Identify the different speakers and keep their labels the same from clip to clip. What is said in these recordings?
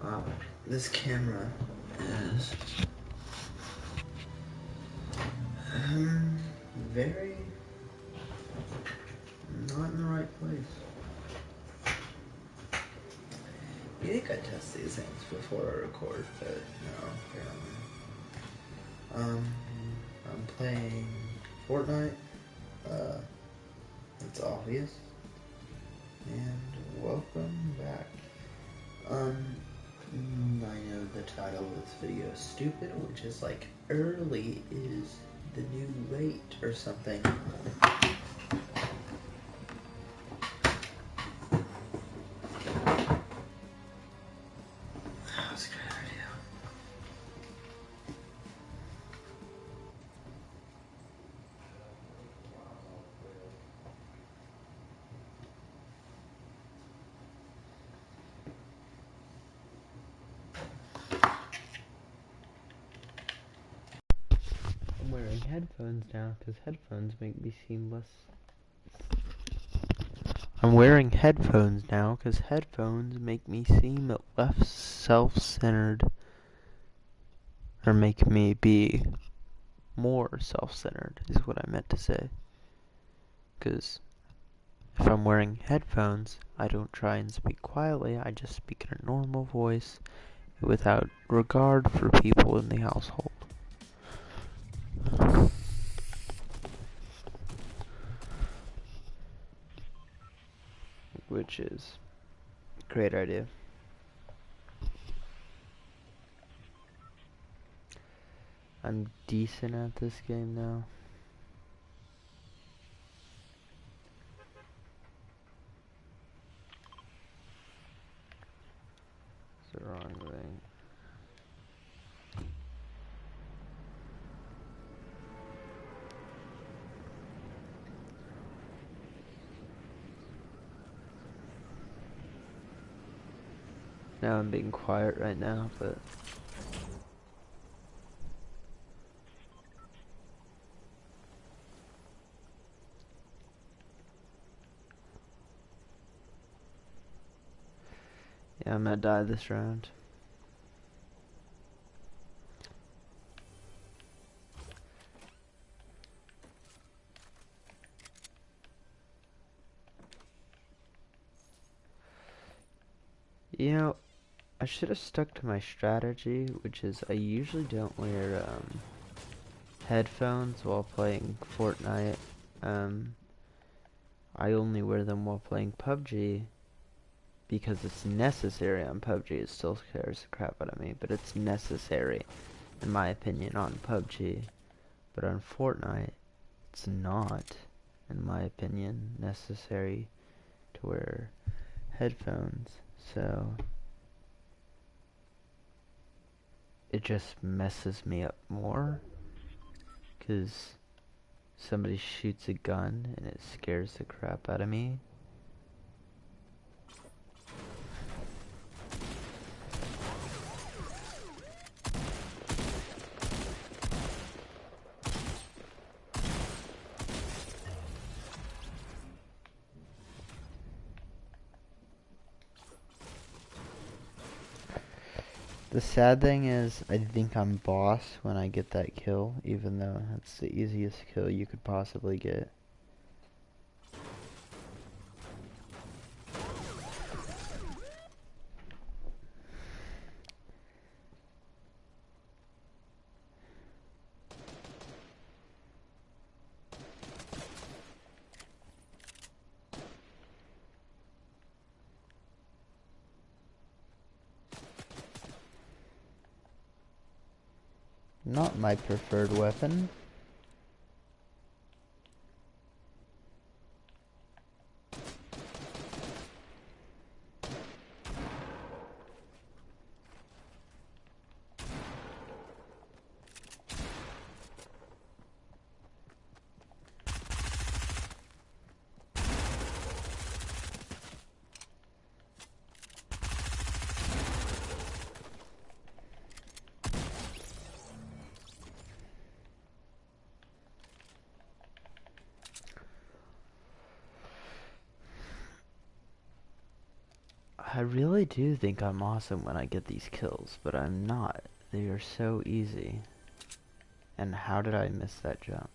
Speaker 1: Uh, this camera is very not in the right place. You think I test these things before I record, but no, apparently. I'm playing Fortnite. It's obvious. And welcome back. I know the title of this video is stupid, which is like early is the new late or something. That was a great idea.
Speaker 2: I'm wearing headphones now because headphones make me seem less. I'm wearing headphones now because headphones make me seem less self-centered, or make me be more self-centered, is what I meant to say. Because if I'm wearing headphones, I don't try and speak quietly, I just speak in a normal voice without regard for people in the household. Which is a great idea. I'm decent at this game now. It's the wrong thing. Now I'm being quiet right now, but yeah, I'm gonna die this round. You know, I should have stuck to my strategy, which is I usually don't wear headphones while playing Fortnite. I only wear them while playing PUBG because it's necessary on PUBG. It still scares the crap out of me, but it's necessary, in my opinion, on PUBG. But on Fortnite, it's not, in my opinion, necessary to wear headphones. So it just messes me up more, because somebody shoots a gun and it scares the crap out of me. The sad thing is, I think I'm boss when I get that kill, even though that's the easiest kill you could possibly get. Not my preferred weapon. I really do think I'm awesome when I get these kills, but I'm not. They are so easy. And how did I miss that jump?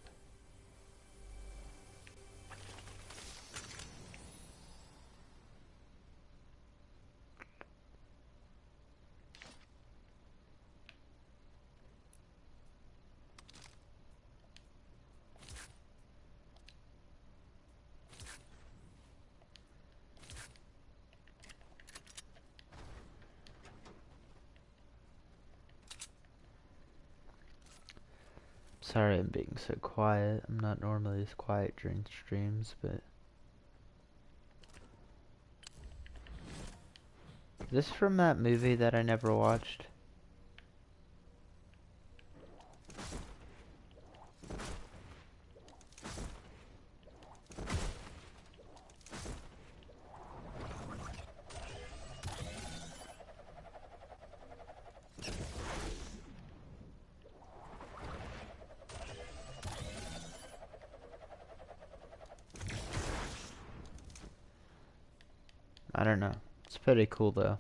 Speaker 2: Sorry I'm being so quiet. I'm not normally this quiet during streams, but... Is this from that movie that I never watched? I don't know. It's pretty cool though.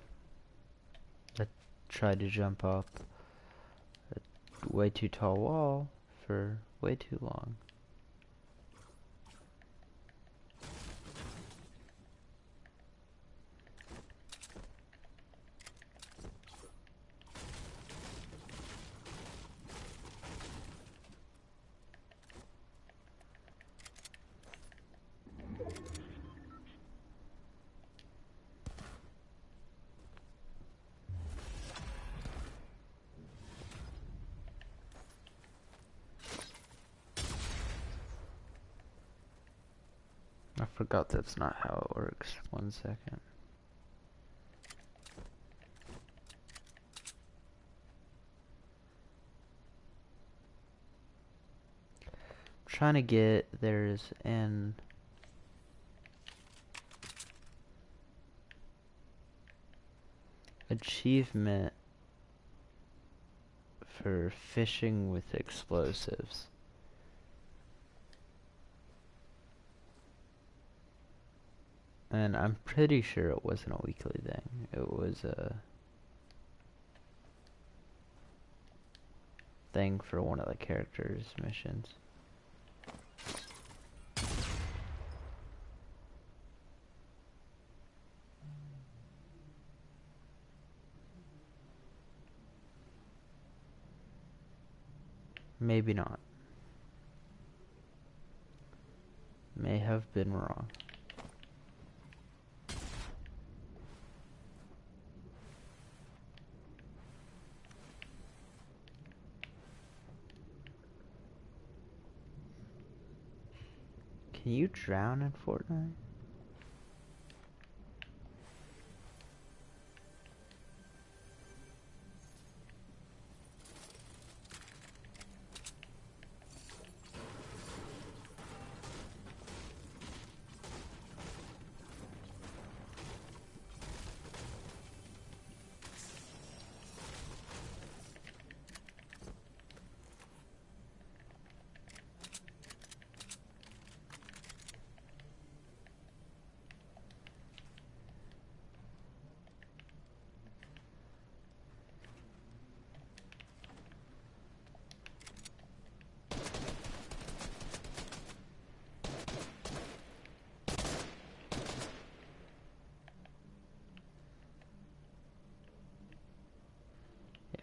Speaker 2: I tried to jump up a way too tall wall for way too long. I forgot that's not how it works. 1 second. I'm trying to get, there's an achievement for fishing with explosives. And I'm pretty sure it wasn't a weekly thing. It was a thing for one of the characters' missions. Maybe not. May have been wrong. Can you drown in Fortnite?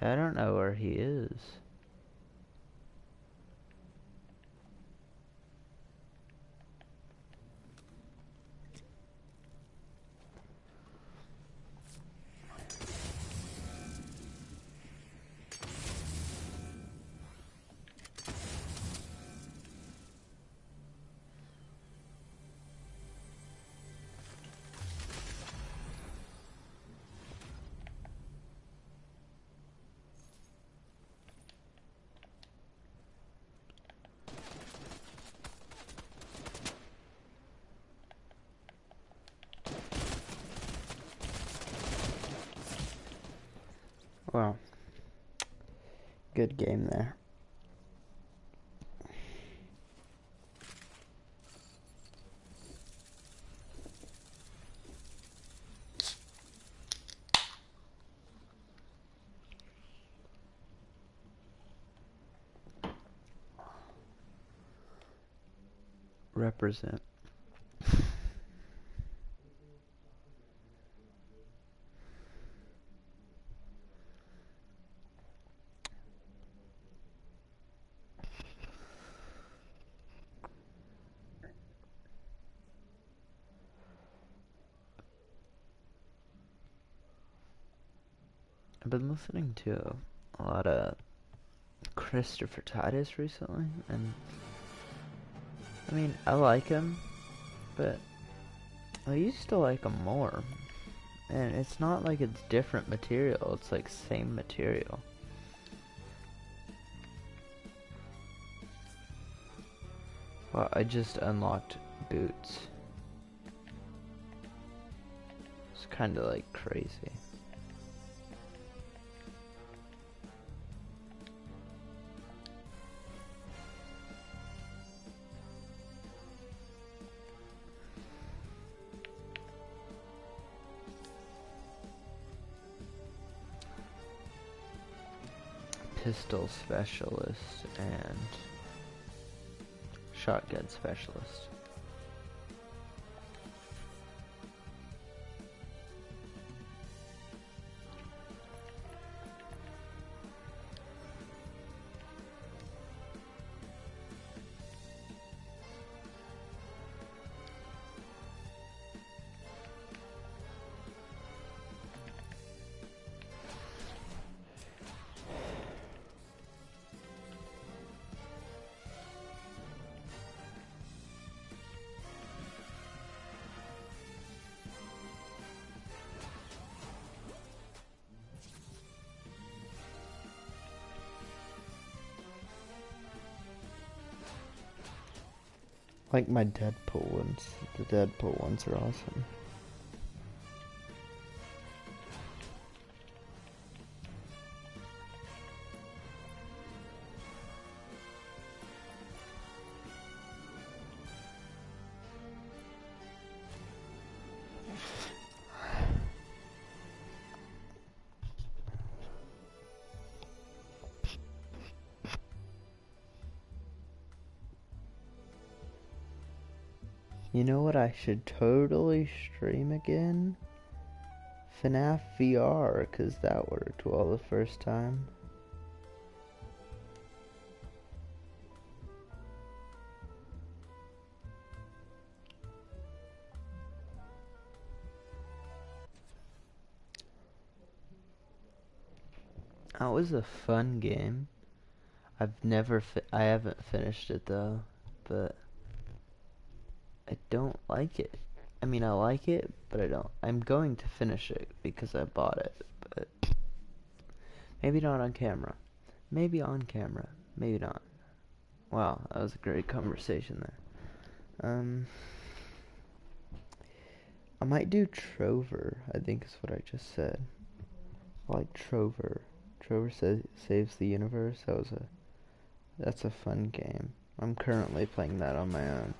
Speaker 2: I don't know where he is. Well, good game there. represent. I've been listening to a lot of Christopher Titus recently, and I mean, I like him, but I used to like him more. And it's not like it's different material, it's like same material. Well, I just unlocked boots. It's kinda like crazy. Pistol specialist and shotgun specialist. Like my Deadpool ones. The Deadpool ones are awesome. You know what I should totally stream again? FNAF VR, cause that worked well the first time. That was a fun game. I haven't finished it though, but I don't like it. I mean, I like it, but I don't. I'm going to finish it because I bought it, but maybe not on camera. Maybe on camera. Maybe not. Wow, that was a great conversation there. I might do Trover, I think is what I just said. I like Trover. Trover saves the universe. That's a fun game. I'm currently playing that on my own.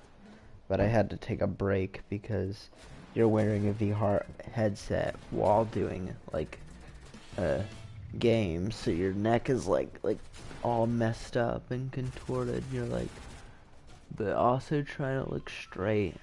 Speaker 2: But I had to take a break because you're wearing a VR headset while doing like a game, so your neck is like all messed up and contorted. You're like, but also trying to look straight.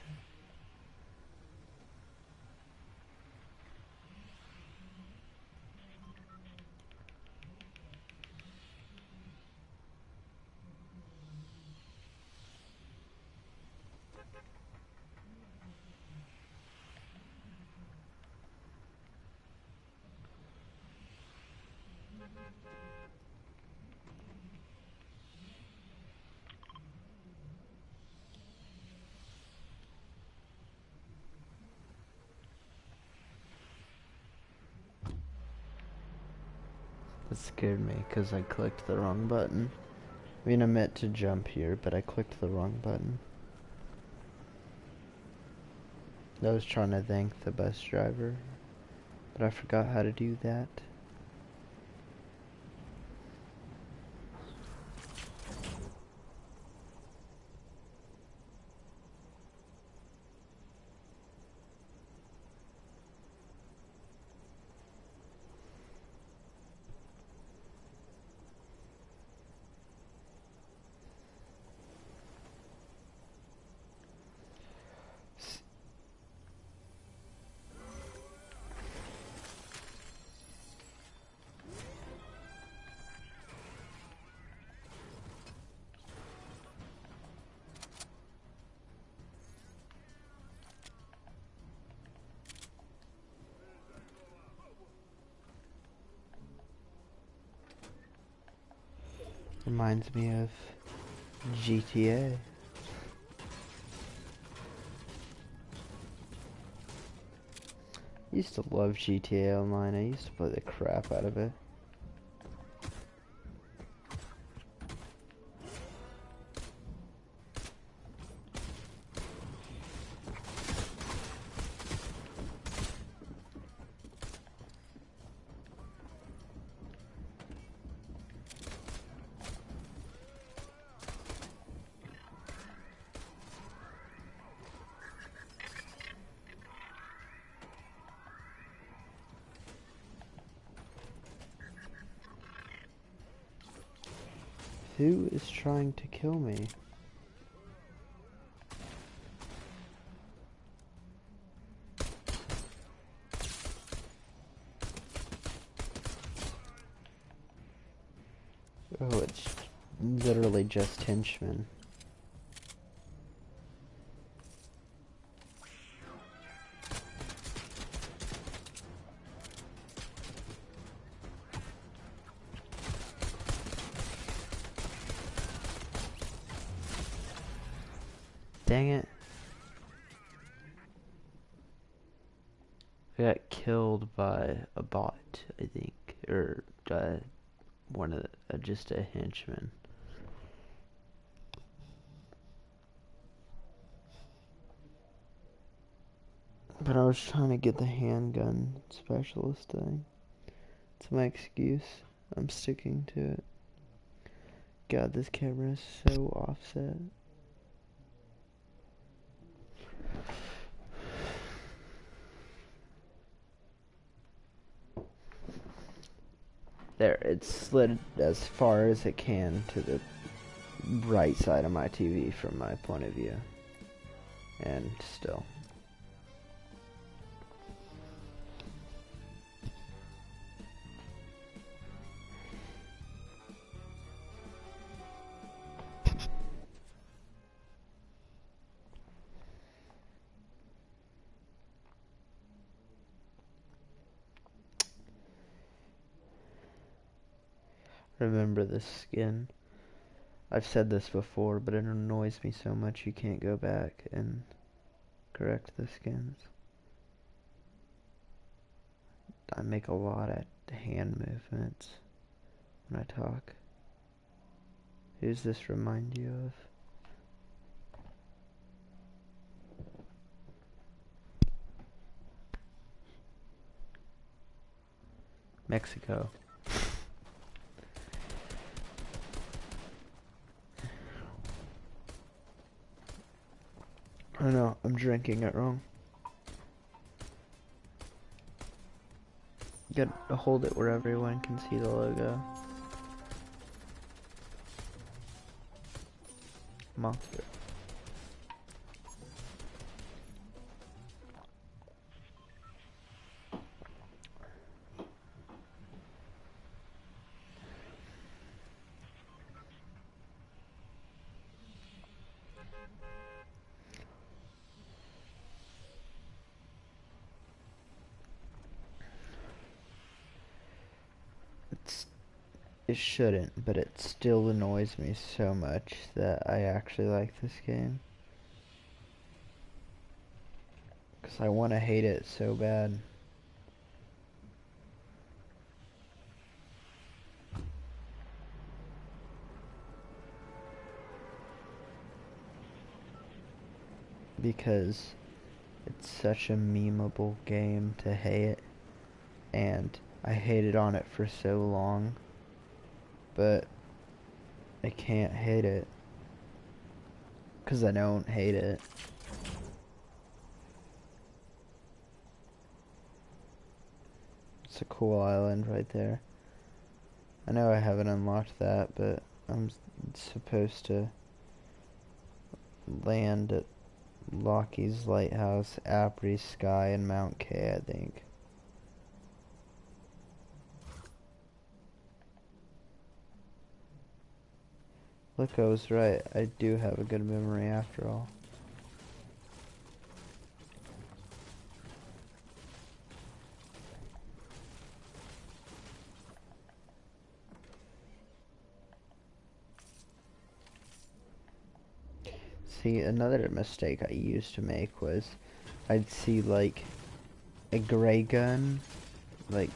Speaker 2: That scared me because I clicked the wrong button. I mean, I meant to jump here, but I clicked the wrong button. I was trying to thank the bus driver, but I forgot how to do that. Reminds me of GTA. I used to love GTA Online. I used to play the crap out of it. Who is trying to kill me? Oh, it's literally just henchmen. Dang it. I got killed by a bot, I think. Or one of the, just a henchman. But I was trying to get the handgun specialist thing. It's my excuse. I'm sticking to it. God, this camera is so offset. There, it's slid as far as it can to the right side of my TV from my point of view. And still. Remember this skin. I've said this before, but it annoys me so much you can't go back and correct the skins. I make a lot of hand movements when I talk. Who's this remind you of? Mexico. Oh no, I'm drinking it wrong. You gotta hold it where everyone can see the logo. Monster. It shouldn't, but it still annoys me so much that I actually like this game. Because I want to hate it so bad. Because it's such a memeable game to hate. And I hated on it for so long. But I can't hate it. Because I don't hate it. It's a cool island right there. I know I haven't unlocked that, but I'm supposed to land at Lockie's Lighthouse, Apri, Sky, and Mount K, I think. Look, I was right. I do have a good memory after all. See, another mistake I used to make was I'd see like a gray gun, like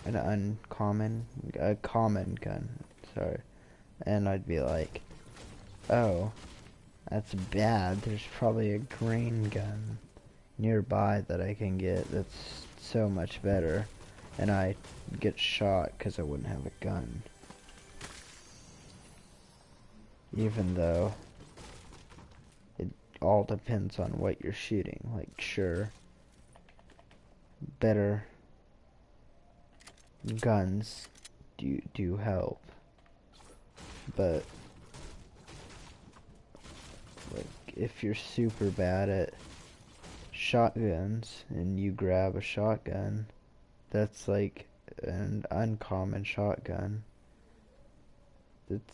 Speaker 2: a common gun, sorry, and I'd be like, oh, that's bad, there's probably a green gun nearby that I can get that's so much better, and I get shot because I wouldn't have a gun. Even though it all depends on what you're shooting. Like, sure, better guns do help, but like if you're super bad at shotguns and you grab a shotgun that's like an uncommon shotgun, that's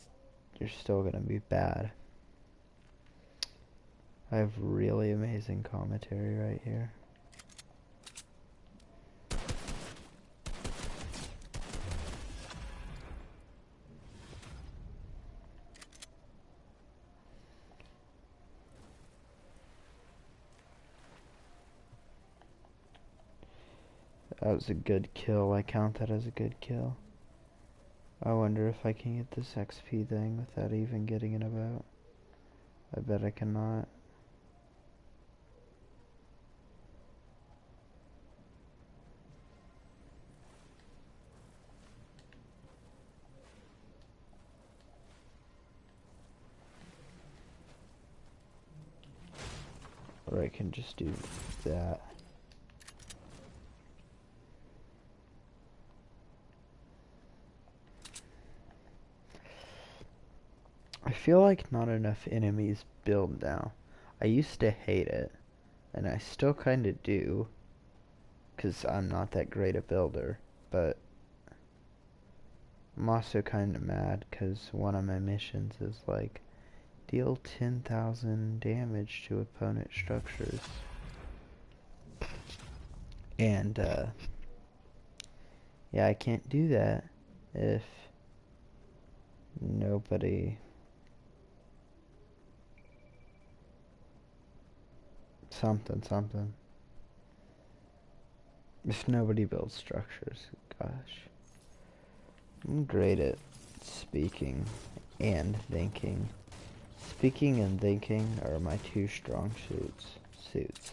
Speaker 2: you're still gonna be bad. I have really amazing commentary right here. That was a good kill. I count that as a good kill. I wonder if I can get this XP thing without even getting it about. I bet I cannot. Or I can just do that. I feel like not enough enemies build now. I used to hate it, and I still kinda do, 'cause I'm not that great a builder, but I'm also kinda mad 'cause one of my missions is like, deal 10,000 damage to opponent structures. And, yeah, I can't do that if nobody... something. If nobody builds structures, gosh. I'm great at speaking and thinking. Speaking and thinking are my two strong suits.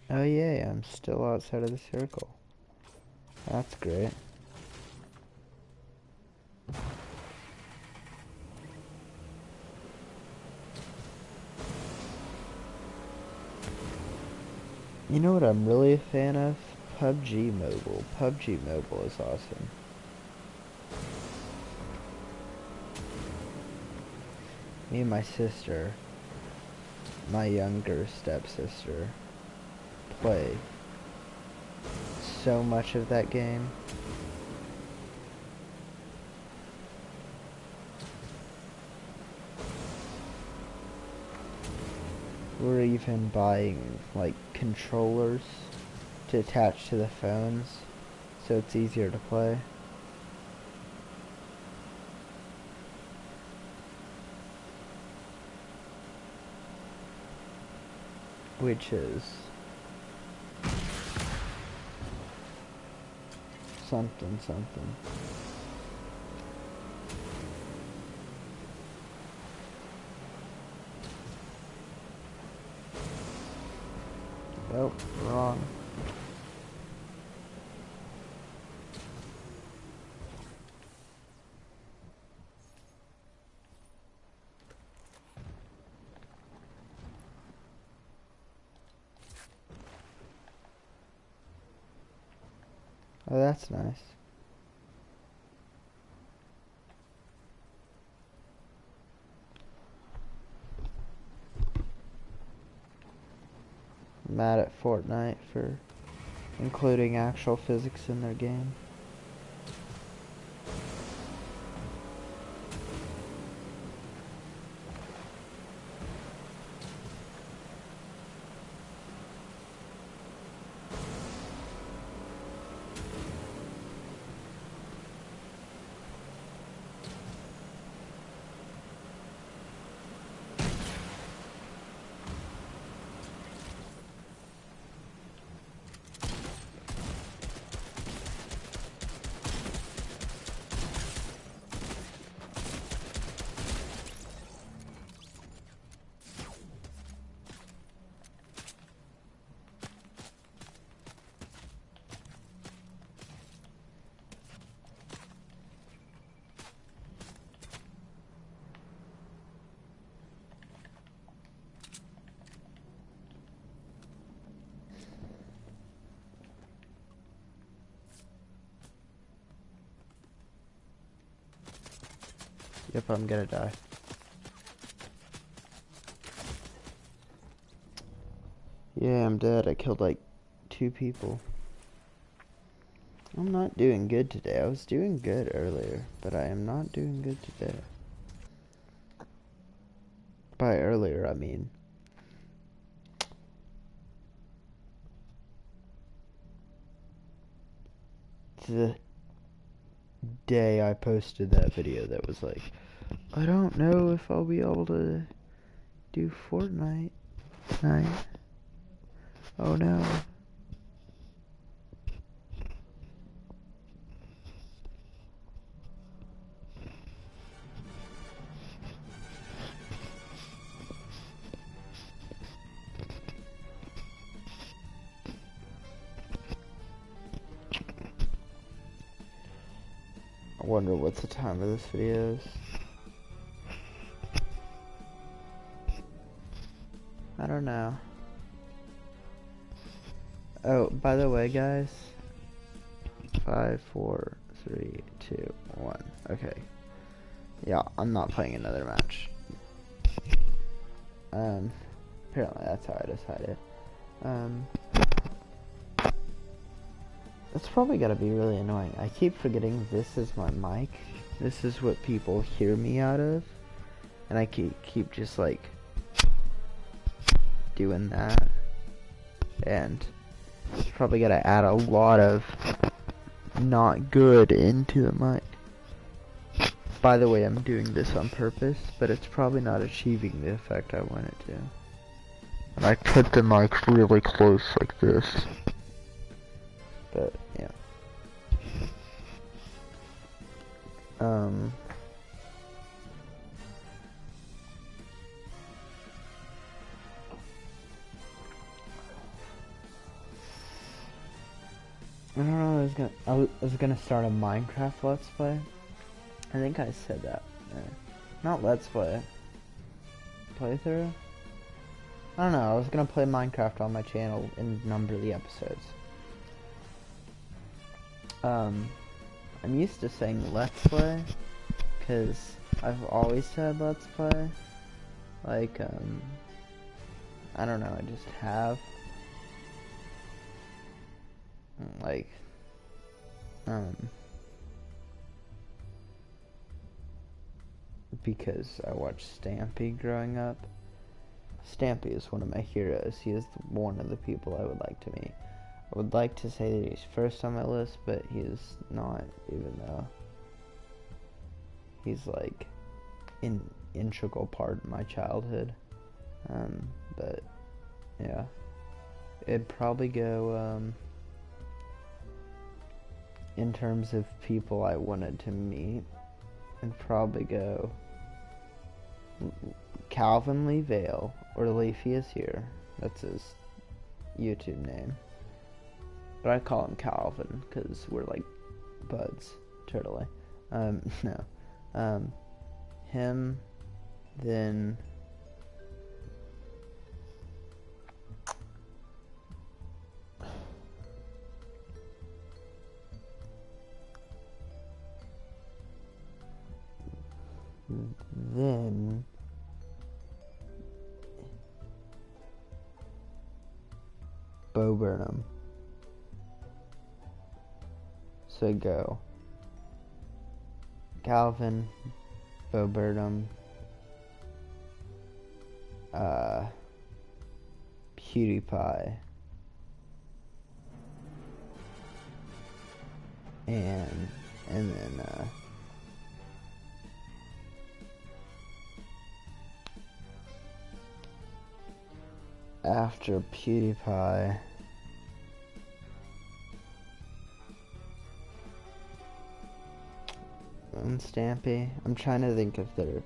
Speaker 2: Oh yay, I'm still outside of the circle. That's great. You know what I'm really a fan of? PUBG Mobile. PUBG Mobile is awesome. Me and my sister, my younger stepsister, play so much of that game. We're even buying like controllers to attach to the phones so it's easier to play. Which is something. Oh, wrong. Oh, that's nice. mad at Fortnite for including actual physics in their game. Yep, I'm gonna die. Yeah, I'm dead. I killed like 2 people. I'm not doing good today. I was doing good earlier, but I am not doing good today. By earlier, I mean the day I posted that video that was like, I don't know if I'll be able to do Fortnite tonight. Oh no. I wonder what's the time of this video is. I don't know. Oh, by the way, guys. 5, 4, 3, 2, 1. Okay. Yeah, I'm not playing another match. Apparently that's how I decided. That's probably gotta be really annoying. I keep forgetting this is my mic. This is what people hear me out of. And I keep just like doing that. And probably gotta add a lot of not good into the mic. By the way, I'm doing this on purpose, but it's probably not achieving the effect I want it to. And I put the mic really close like this. But, yeah. I don't know, I was gonna start a Minecraft Let's Play. I think I said that. Not Let's Play. Playthrough? I don't know, I was gonna play Minecraft on my channel and number the episodes. I'm used to saying Let's Play, because I've always said Let's Play. Like, I don't know, I just have. Like, because I watched Stampy growing up. Stampy is one of my heroes. He is one of the people I would like to meet. I would like to say that he's first on my list, but he is not, even though he's like an integral part of my childhood. But yeah, it'd probably go in terms of people I wanted to meet, it'd probably go Calvin Lee Vale, or Leafy is here. That's his YouTube name. But I call him Calvin because we're like buds, totally. No. Him, then Bo Burnham. So go Calvin, Bo Burnham, PewDiePie, and then after PewDiePie, and Stampy. I'm trying to think if they're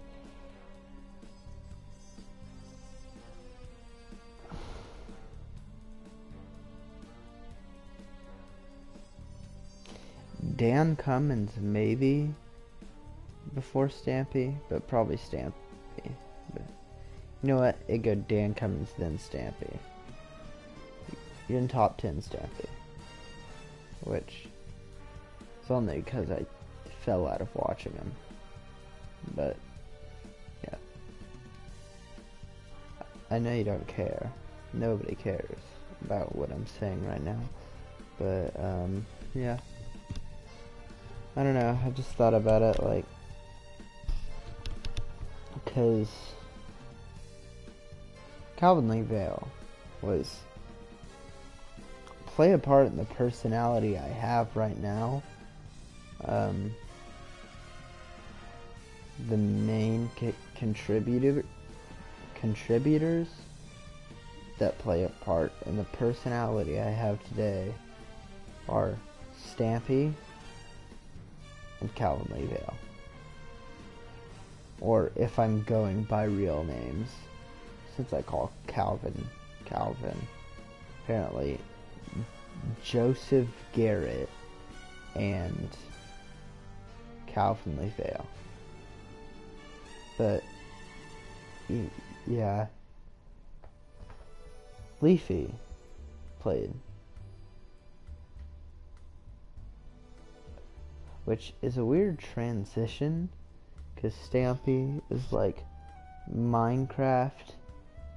Speaker 2: Dan Cummins maybe before Stampy, but probably Stampy. But you know what? It go Dan Cummins then Stampy. You're in top 10 Stampy, which is only because I fell out of watching him. But yeah, I know you don't care. Nobody cares about what I'm saying right now. But yeah. I don't know, I just thought about it, like, because Calvin Lee Vale play a part in the personality I have right now. The main contributors that play a part in the personality I have today are Stampy and Calvin Lee Vale. Or if I'm going by real names, since I call Calvin, apparently Joseph Garrett and Calvin Lee Vale. But yeah, Leafy played, which is a weird transition, because Stampy is like Minecraft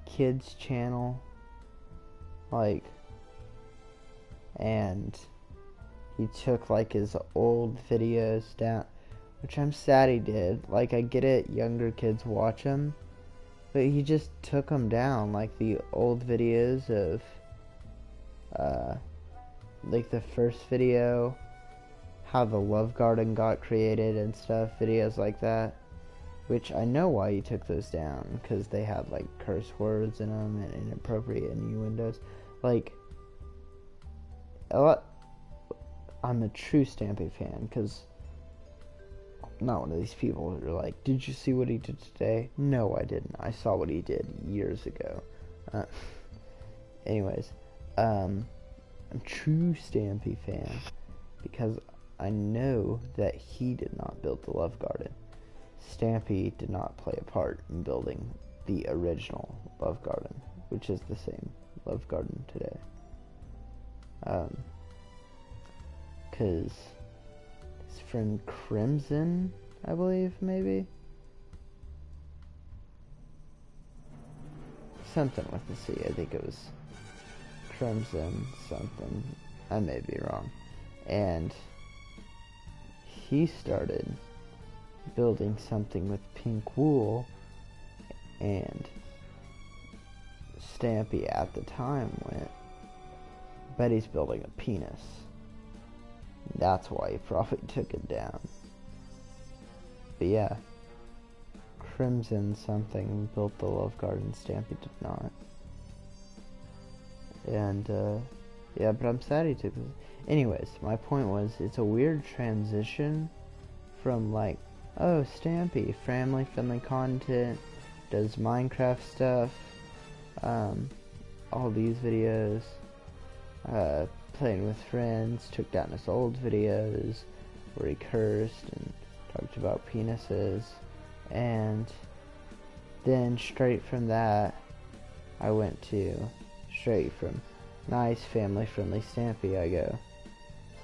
Speaker 2: kids channel, like, and he took like his old videos down, which I'm sad he did. Like, I get it, younger kids watch them, but he just took them down, like the old videos of like the first video, how the Love Garden got created and stuff, videos like that, which I know why he took those down, because they had like curse words in them and inappropriate innuendos. Like, I'm a true Stampy fan, because I'm not one of these people who are like, did you see what he did today? No, I didn't. I saw what he did years ago. Anyways, I'm a true Stampy fan, because I know that he did not build the Love Garden. Stampy did not play a part in building the original Love Garden, which is the same Love Garden today. Because his friend Crimson, I believe, maybe? Something with the C, I think it was Crimson something. I may be wrong. And he started building something with pink wool, and Stampy at the time went, bet he's building a penis. That's why he probably took it down. But yeah, Crimson something built the Love Garden, Stampy did not. And yeah, but I'm sad he took this. Anyways, my point was, it's a weird transition from like, oh, Stampy, family-friendly content, does Minecraft stuff, all these videos, playing with friends, took down his old videos where he cursed and talked about penises, and then straight from that, I went to, straight from nice family-friendly Stampy, I go,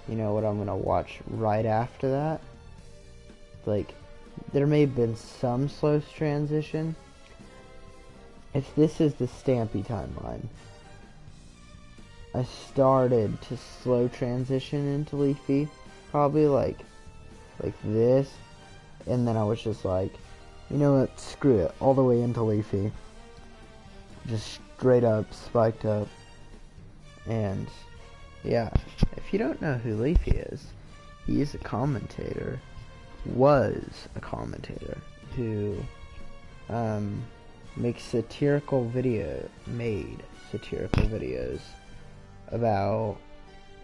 Speaker 2: you know what I'm gonna watch right after that? Like, there may have been some slow transition. If this is the Stampy timeline, I started to slow transition into Leafy, probably like this, and then I was just like, you know what, screw it, all the way into Leafy. Just straight up, spiked up, and yeah, if you don't know who Leafy is, he is a commentator, was a commentator, who made satirical videos about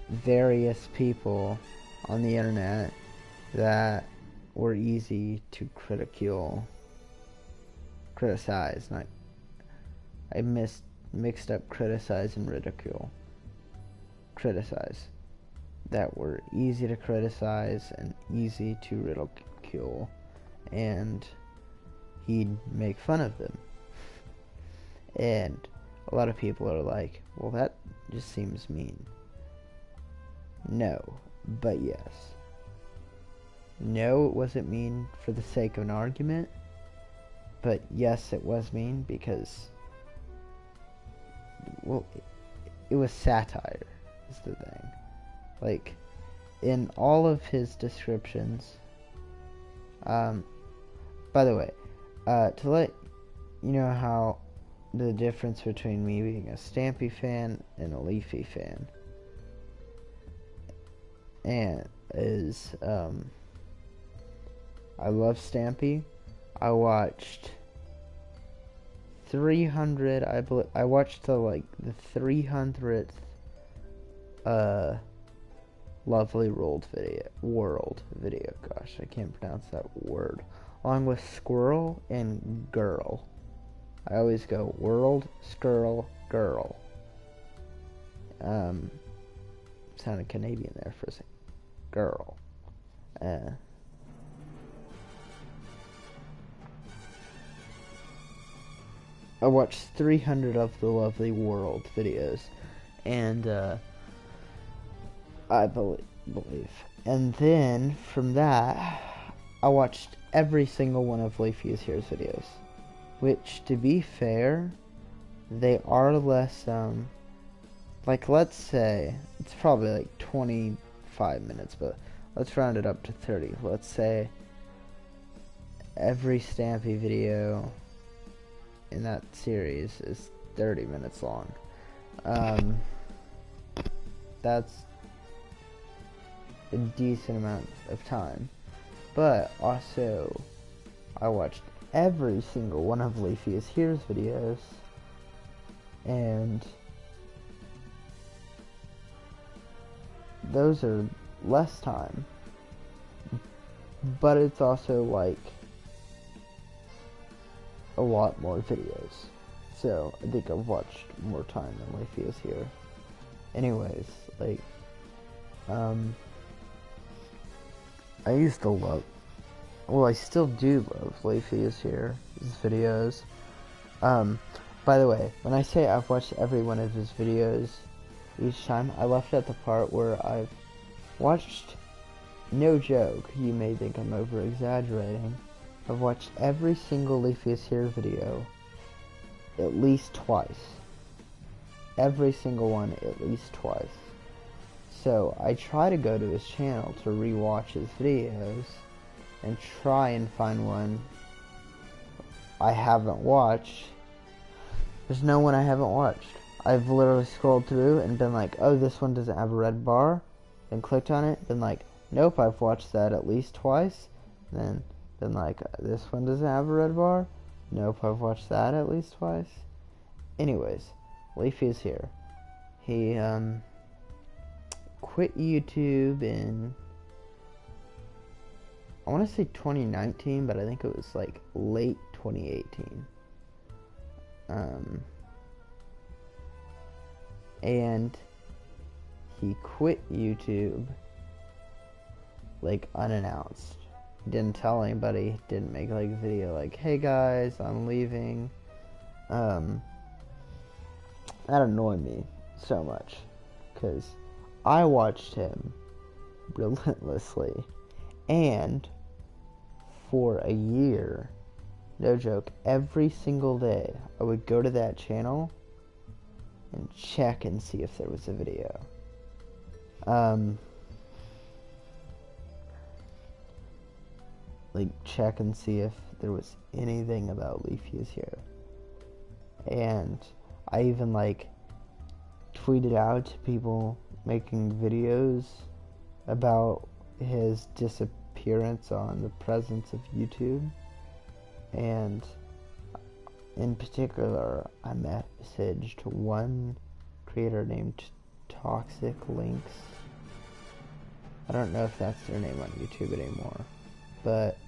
Speaker 2: various people on the internet that were easy to criticize. Not, I mixed up criticize and ridicule. Criticize. That were easy to criticize and easy to ridicule, and he'd make fun of them. And a lot of people are like, well, that just seems mean. No, but yes. No, it wasn't mean for the sake of an argument, but yes, it was mean because, well, it was satire, is the thing. Like, in all of his descriptions, by the way, to let you know how the difference between me being a Stampy fan and a Leafy fan and is, I love Stampy. I watched 300, I watched the 300th, Lovely World video. Gosh, I can't pronounce that word. Along with Squirrel and Girl. I always go World, Squirrel, Girl. Sounded Canadian there for a second. Girl. I watched 300 of the Lovely World videos, and I believe. And then, from that, I watched every single one of Leafy is Here's videos. Which, to be fair, they are less, let's say, it's probably like 25 minutes, but let's round it up to 30. Let's say every Stampy video in that series is 30 minutes long. That's a decent amount of time. But also, I watched every single one of Leafy is Here's videos, and those are less time, but it's also like a lot more videos, so I think I've watched more time than Leafy is Here. Anyways, I used to love, well, I still do love Leafy is Here's videos. By the way, when I say I've watched every one of his videos each time, I left at the part where I've watched, no joke, you may think I'm over exaggerating, I've watched every single Leafy is Here video at least twice. Every single one at least twice. So I try to go to his channel to rewatch his videos and try and find one I haven't watched. There's no one I haven't watched. I've literally scrolled through and been like, oh, this one doesn't have a red bar, then clicked on it, been like, nope, I've watched that at least twice, then been like, this one doesn't have a red bar, nope, I've watched that at least twice. Anyways, Leafy is Here. He quit YouTube in, I want to say 2019, but I think it was like late 2018. And he quit YouTube like unannounced. He didn't tell anybody, didn't make like a video like, hey guys, I'm leaving. That annoyed me so much, because I watched him relentlessly, and for a year, no joke, every single day I would go to that channel and check and see if there was a video. Like, check and see if there was anything about Leafy's here. And I even, like, tweeted out to people making videos about his disappearance on the presence of YouTube. And in particular, I messaged one creator named Toxic Links. I don't know if that's their name on YouTube anymore, but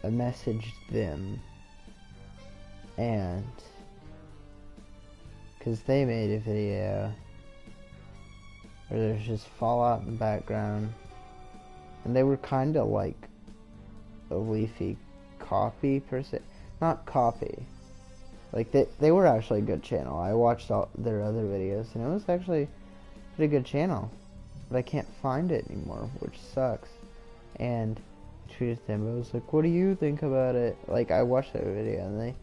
Speaker 2: I messaged them, and because they made a video where there's just fallout in the background, and they were kind of like a Leafy copy per se. Not copy, like they were actually a good channel. I watched all their other videos, and it was actually a pretty good channel, but I can't find it anymore, which sucks. And tweeted them. I was like, "What do you think about it?" Like, I watched that video, and they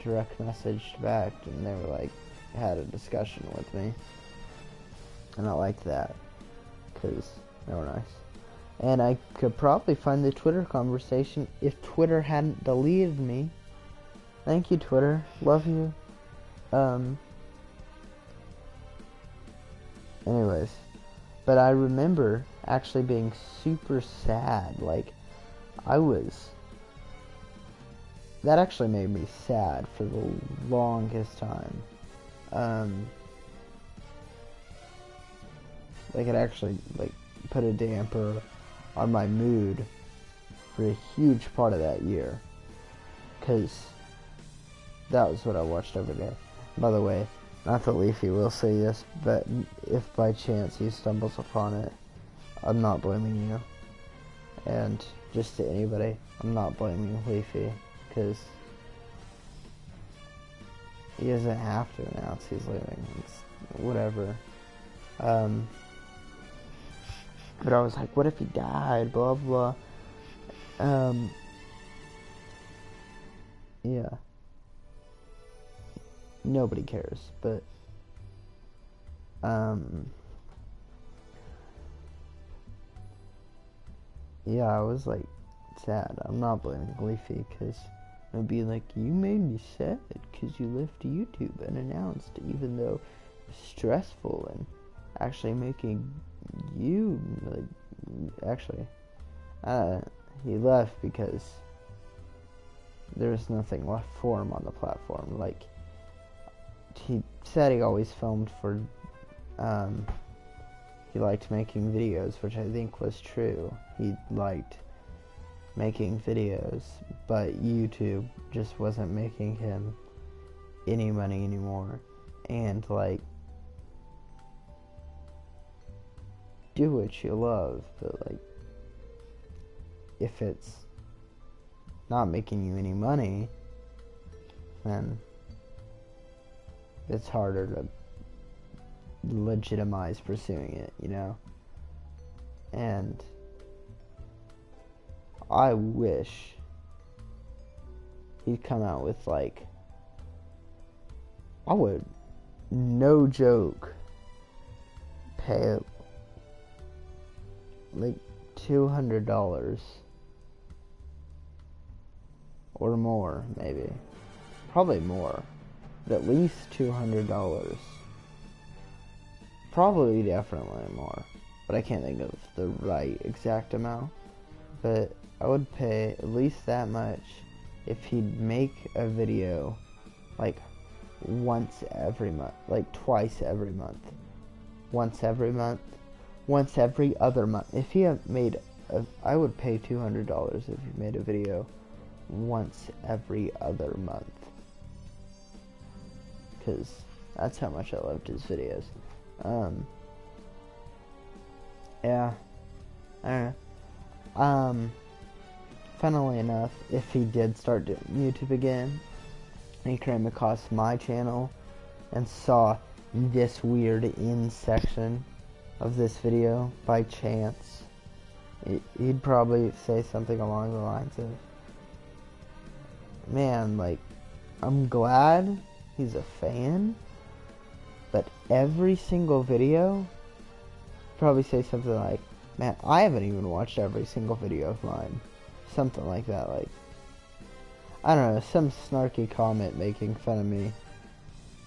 Speaker 2: direct messaged back, and they were like, had a discussion with me, and I liked that because they were nice. And I could probably find the Twitter conversation if Twitter hadn't deleted me. Thank you, Twitter. Love you. Anyways, but I remember actually being super sad. Like, that actually made me sad for the longest time. Like, it actually, like, put a damper on my mood for a huge part of that year, because that was what I watched every day. By the way, not that Leafy will say this, but if by chance he stumbles upon it, I'm not blaming you. And just to anybody, I'm not blaming Leafy, because he doesn't have to announce he's leaving. It's whatever. But I was like, what if he died? Blah, blah. Yeah. Nobody cares, but, yeah, I was, like, sad. I'm not blaming Leafy, because I'd be like, you made me sad, because you left YouTube unannounced, even though it's stressful and actually making you, like, actually, he left because there was nothing left for him on the platform. Like, he said he always filmed for, he liked making videos, which I think was true. He liked making videos, but YouTube just wasn't making him any money anymore. And, like, do what you love, but, like, if it's not making you any money, then it's harder to legitimize pursuing it, you know? And I wish he'd come out with, like, I would, no joke, pay like $200 or more, maybe, probably more, but at least $200, probably definitely more, but I can't think of the right exact amount. But I would pay at least that much if he'd make a video like once every month, like twice every month, once every month, once every other month. If he had made I would pay $200 if he made a video once every other month, because that's how much I loved his videos. Yeah, I don't know. Funnily enough, if he did start doing YouTube again, and he came across my channel and saw this weird in section of this video by chance, he'd probably say something along the lines of, man, like, I'm glad he's a fan, but every single video, probably say something like, man, I haven't even watched every single video of mine. Something like that, like, I don't know, some snarky comment making fun of me,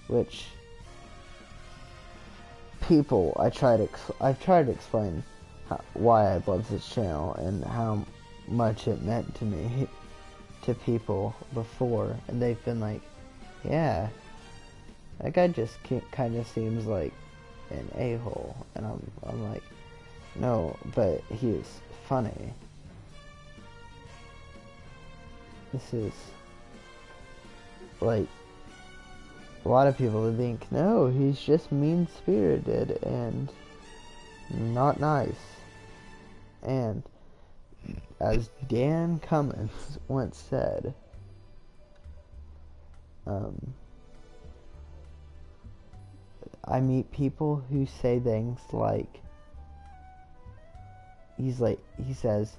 Speaker 2: which people, I've tried to explain why I love this channel and how much it meant to me, to people before, and they've been like, yeah, that guy just kind of seems like an a-hole, and I'm like, no, but he is funny. This is like, a lot of people think, no, he's just mean-spirited and not nice. And as Dan Cummins once said, I meet people who say things like, he says,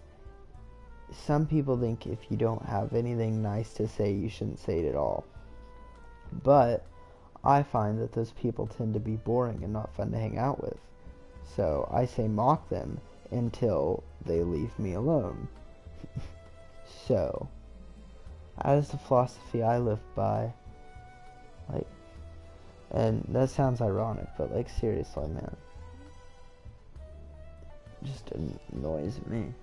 Speaker 2: some people think if you don't have anything nice to say, you shouldn't say it at all. But I find that those people tend to be boring and not fun to hang out with. So I say mock them until they leave me alone. So, that is the philosophy I live by. Like, and that sounds ironic, but like, seriously, man. It just annoys me.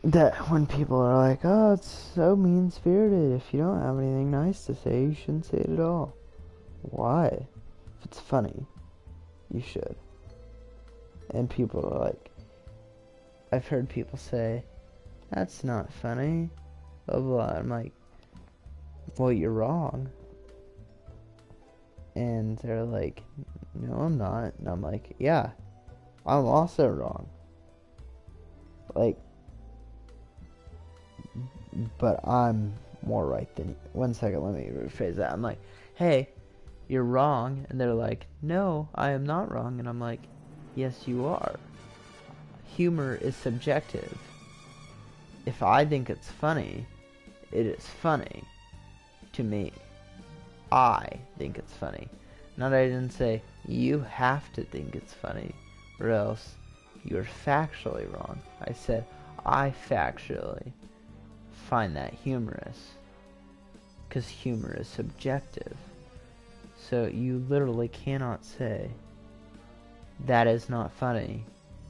Speaker 2: That when people are like, oh, it's so mean-spirited, if you don't have anything nice to say, you shouldn't say it at all. Why? If it's funny, you should. And people are like, I've heard people say, that's not funny, blah blah. I'm like, well, you're wrong. And they're like, no, I'm not. And I'm like, yeah, I'm also wrong. Like, but I'm more right than you. One second, let me rephrase that. I'm like, hey, you're wrong. And they're like, no, I am not wrong. And I'm like, yes, you are. Humor is subjective. If I think it's funny, it is funny to me. I think it's funny. Not I didn't say, you have to think it's funny, or else you're factually wrong. I said, I factually find that humorous, because humor is subjective. So you literally cannot say, that is not funny,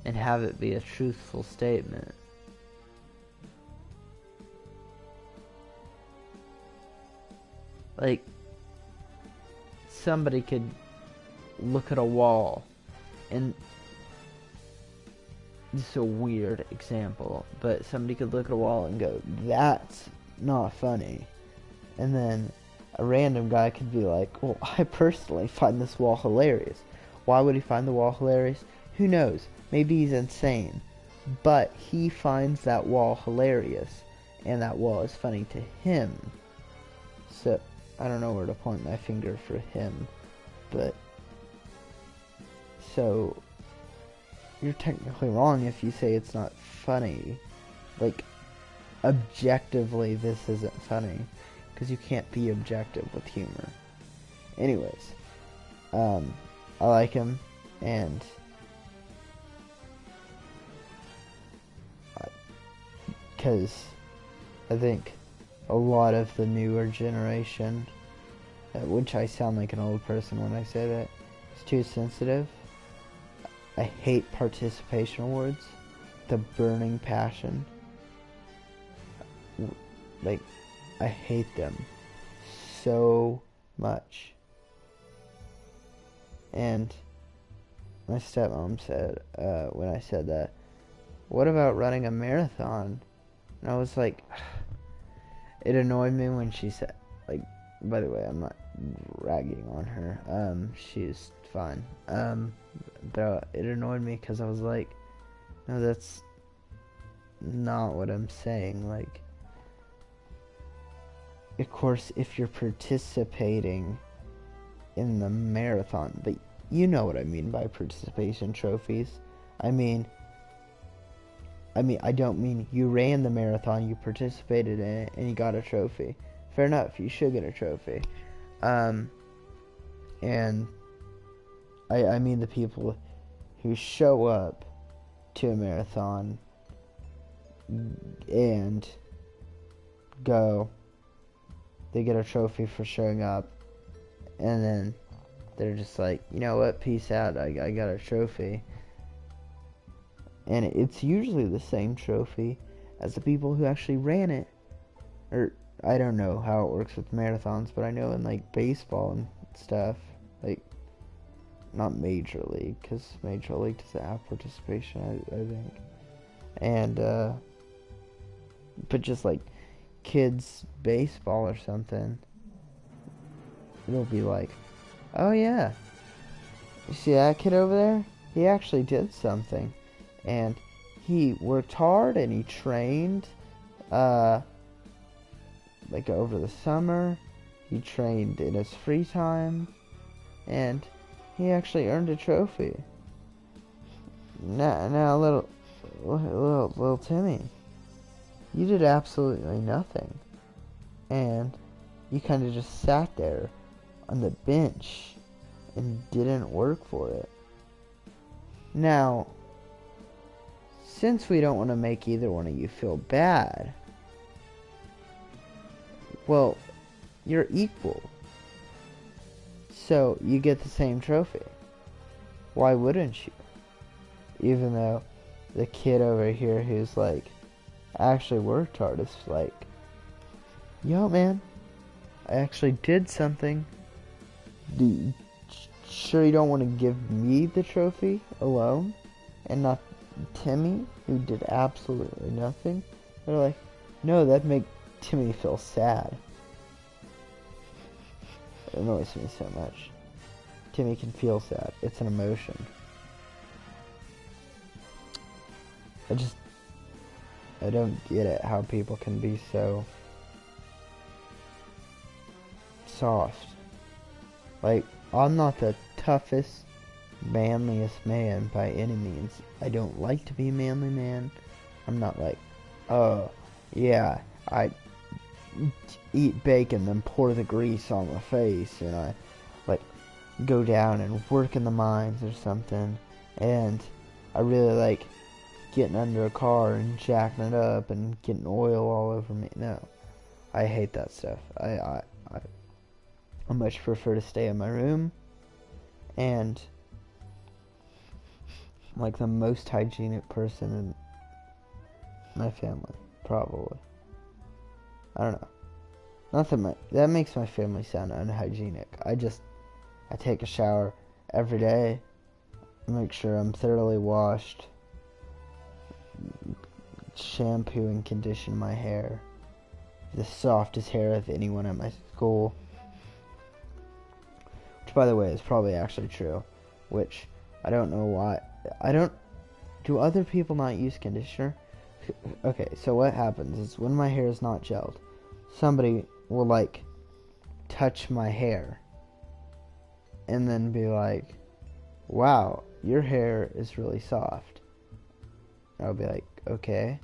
Speaker 2: and have it be a truthful statement. Like, somebody could look at a wall, and this is a weird example, but somebody could look at a wall and go, that's not funny. And then a random guy could be like, well, I personally find this wall hilarious. Why would he find the wall hilarious? Who knows? Maybe he's insane. But he finds that wall hilarious, and that wall is funny to him. So, I don't know where to point my finger for him, but, so, you're technically wrong if you say it's not funny. Like, objectively, this isn't funny, because you can't be objective with humor. Anyways, I like him, and because I think a lot of the newer generation, which I sound like an old person when I say that, is too sensitive. I hate participation awards, the burning passion. Like, I hate them so much. And my stepmom said, when I said that, what about running a marathon? And I was like, it annoyed me when she said, like, by the way, I'm not ragging on her, she's fine, but it annoyed me because I was like, no, that's not what I'm saying. Like, of course, if you're participating in the marathon, but you know what I mean by participation trophies. I mean, I don't mean you ran the marathon, you participated in it, and you got a trophy. Fair enough, you should get a trophy. And I mean the people who show up to a marathon and go, they get a trophy for showing up, and then they're just like, you know what, peace out, I got a trophy. And it's usually the same trophy as the people who actually ran it. Or, I don't know how it works with marathons, but I know in, like, baseball and stuff, like, not Major League, because Major League doesn't have participation, I think. And, but just, like, kids' baseball or something, it'll be like, oh yeah, you see that kid over there? He actually did something. And he worked hard and he trained, like over the summer. He trained in his free time, and he actually earned a trophy. Now, little Timmy, you did absolutely nothing, and you kind of just sat there on the bench and didn't work for it. Now, since we don't want to make either one of you feel bad, well, you're equal. So you get the same trophy. Why wouldn't you? Even though the kid over here who's like actually worked hard is like, yo man, I actually did something. Sure you don't want to give me the trophy alone and not Timmy, who did absolutely nothing? They're like, no, that'd make Timmy feel sad. It annoys me so much. Timmy can feel sad. It's an emotion. I don't get it how people can be so soft. Like, I'm not the toughest, manliest man by any means. I don't like to be a manly man. I'm not like, oh, yeah, I eat bacon, then pour the grease on my face, and I, like, go down and work in the mines or something, and I really like getting under a car and jacking it up and getting oil all over me. No, I hate that stuff. I much prefer to stay in my room, and I'm like the most hygienic person in my family, probably. I don't know. Not that makes my family sound unhygienic. I take a shower every day, make sure I'm thoroughly washed, shampoo and condition my hair, the softest hair of anyone at my school, which by the way is probably actually true, which I don't know why. Do other people not use conditioner? Okay, so what happens is when my hair is not gelled, somebody will like touch my hair and then be like, wow, your hair is really soft. I'll be like, okay.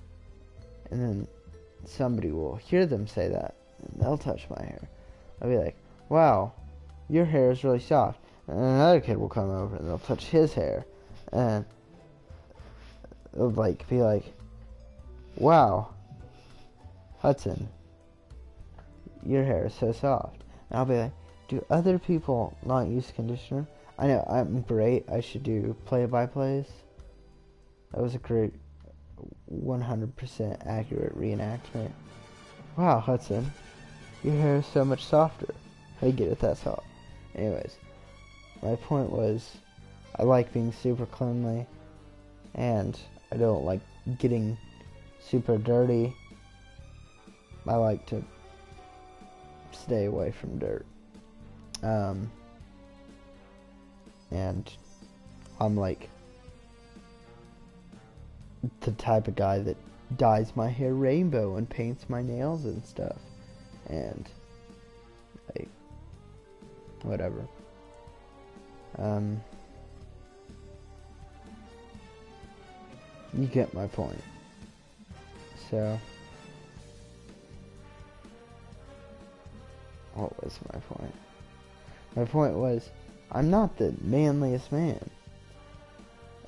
Speaker 2: And then somebody will hear them say that and they'll touch my hair. I'll be like, wow, your hair is really soft. And another kid will come over and they'll touch his hair and it'll like be like, wow, Hudson, your hair is so soft. And I'll be like, do other people not use conditioner? I know, I'm great. I should do play-by-plays. That was a great 100% accurate reenactment. Wow, Hudson, your hair is so much softer. How do you get it that soft? Anyways, my point was, I like being super cleanly, and I don't like getting super dirty. I like to stay away from dirt. And I'm like the type of guy that dyes my hair rainbow and paints my nails and stuff. And like, whatever. You get my point. So, what was my point? My point was, I'm not the manliest man.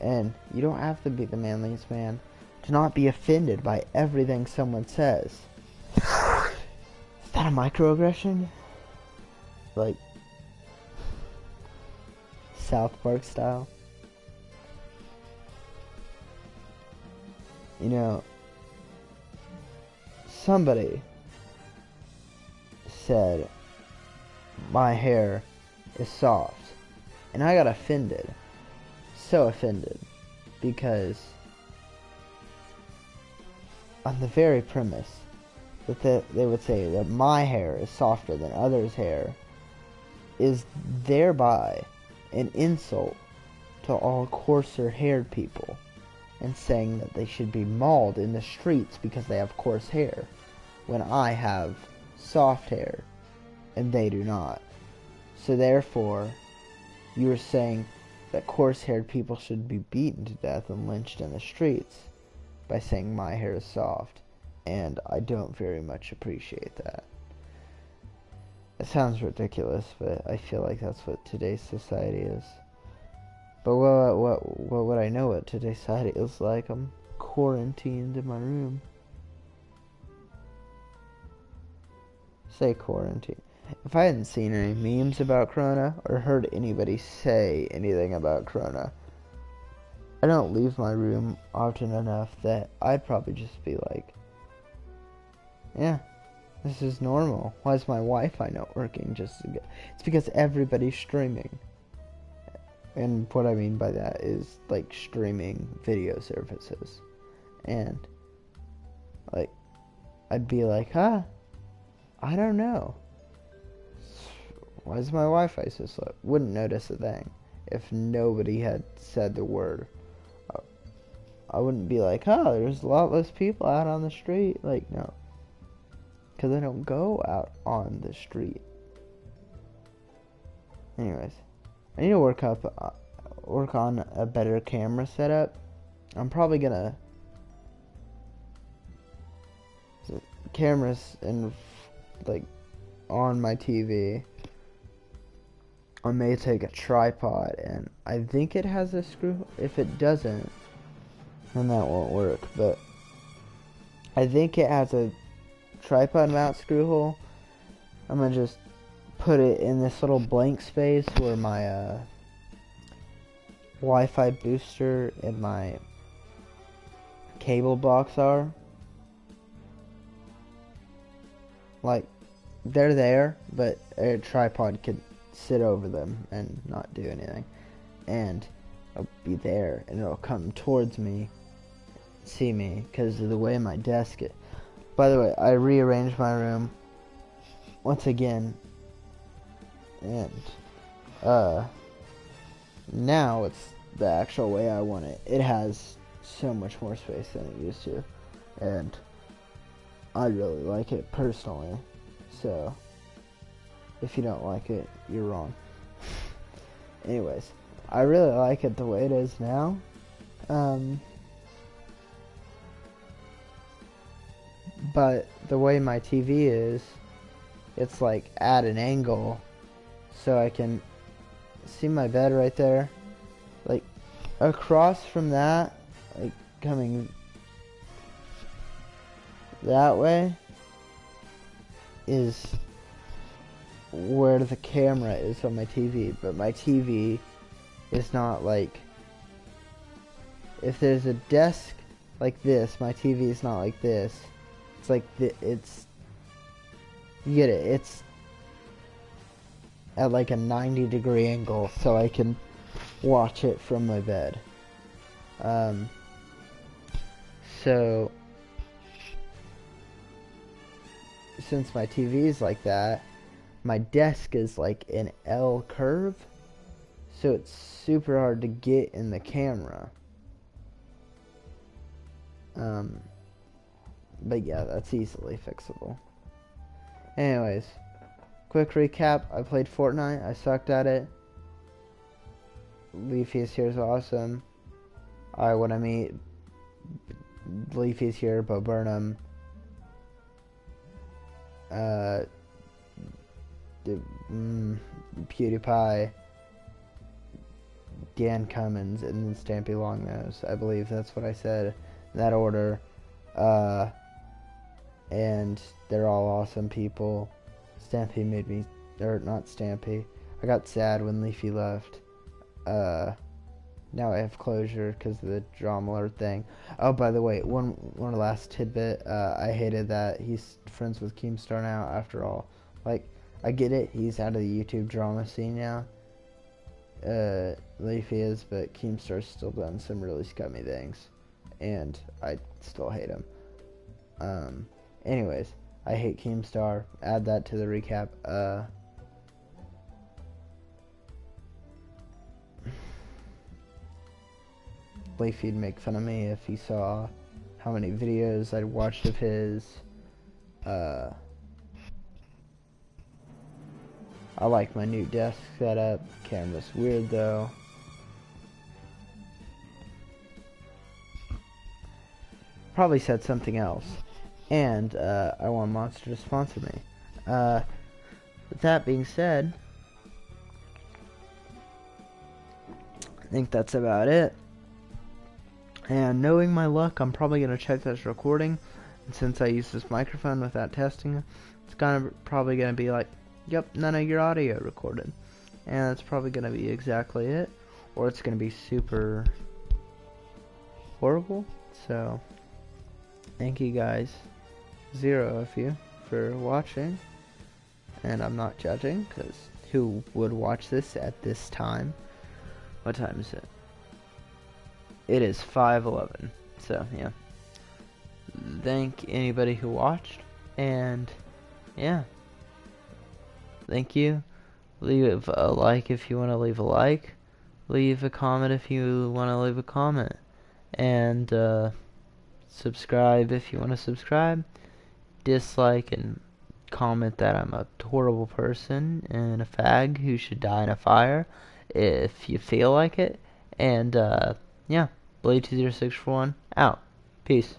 Speaker 2: And you don't have to be the manliest man to not be offended by everything someone says. Is that a microaggression? Like, South Park style? You know, somebody said my hair is soft, and I got offended. So offended, because on the very premise that they would say that my hair is softer than others' hair is thereby an insult to all coarser haired people, and saying that they should be mauled in the streets because they have coarse hair, when I have soft hair and they do not. So therefore, you are saying that coarse-haired people should be beaten to death and lynched in the streets by saying my hair is soft, and I don't very much appreciate that. It sounds ridiculous, but I feel like that's what today's society is. But what would I know what today's society is like? I'm quarantined in my room. Say quarantine. If I hadn't seen any memes about Corona or heard anybody say anything about Corona, I don't leave my room often enough that I'd probably just be like, yeah, this is normal. Why is my Wi-Fi not working? It's because everybody's streaming. And what I mean by that is like streaming video services. And like, I'd be like, I don't know. Why is my Wi-Fi so slow? Wouldn't notice a thing if nobody had said the word. I wouldn't be like, there's a lot less people out on the street. Like, no. Because I don't go out on the street. Anyways, I need to work on a better camera setup. I'm probably gonna cameras in like on my TV. I may take a tripod, and I think it has a screw. If it doesn't, then that won't work. But I think it has a tripod mount screw hole. I'm gonna just put it in this little blank space where my Wi-Fi booster and my cable box are. Like, they're there, but a tripod could sit over them and not do anything. And I'll be there, and it'll come towards me, see me, because of the way my desk is. By the way, I rearranged my room once again, and now it's the actual way I want it. It has so much more space than it used to, and I really like it personally. So if you don't like it, you're wrong. Anyways, I really like it the way it is now. But the way my TV is, it's like at an angle, so I can see my bed right there. Like, across from that, like coming that way, is where the camera is on my TV. But my TV is not like, if there's a desk like this, my TV is not like this. It's like it's, you get it, it's at like a 90-degree angle, so I can watch it from my bed. So since my TV is like that, my desk is like an L curve, so it's super hard to get in the camera. But yeah, that's easily fixable. Anyways, quick recap. I played Fortnite. I sucked at it. Leafy is here is awesome. I want to meet Leafy's here, Bo Burnham, uh, PewDiePie, Dan Cummins, and then Stampy Longnose. I believe that's what I said in that order. And they're all awesome people. Stampy made me, or not Stampy. I got sad when Leafy left. Now I have closure because of the drama alert thing. Oh, by the way, one last tidbit. I hated that he's friends with Keemstar now. After all, like, I get it. He's out of the YouTube drama scene now. Leafy is, but Keemstar's still done some really scummy things, and I still hate him. Anyways, I hate Keemstar. Add that to the recap. Leafy'd make fun of me if he saw how many videos I'd watched of his. I like my new desk setup. Camera's weird though. Probably said something else. And I want Monster to sponsor me. With that being said, I think that's about it. And knowing my luck, I'm probably going to check this recording. And since I use this microphone without testing, it's probably going to be like, yep, none of your audio recorded. And that's probably going to be exactly it. Or it's going to be super horrible. So, thank you guys, 0 of you, for watching. And I'm not judging, because who would watch this at this time? What time is it? It is 5:11, so yeah. Thank anybody who watched, and yeah. Thank you. Leave a like if you want to leave a like. Leave a comment if you want to leave a comment. And subscribe if you want to subscribe. Dislike and comment that I'm a horrible person and a fag who should die in a fire if you feel like it. And yeah, Blade 20641 out. Peace.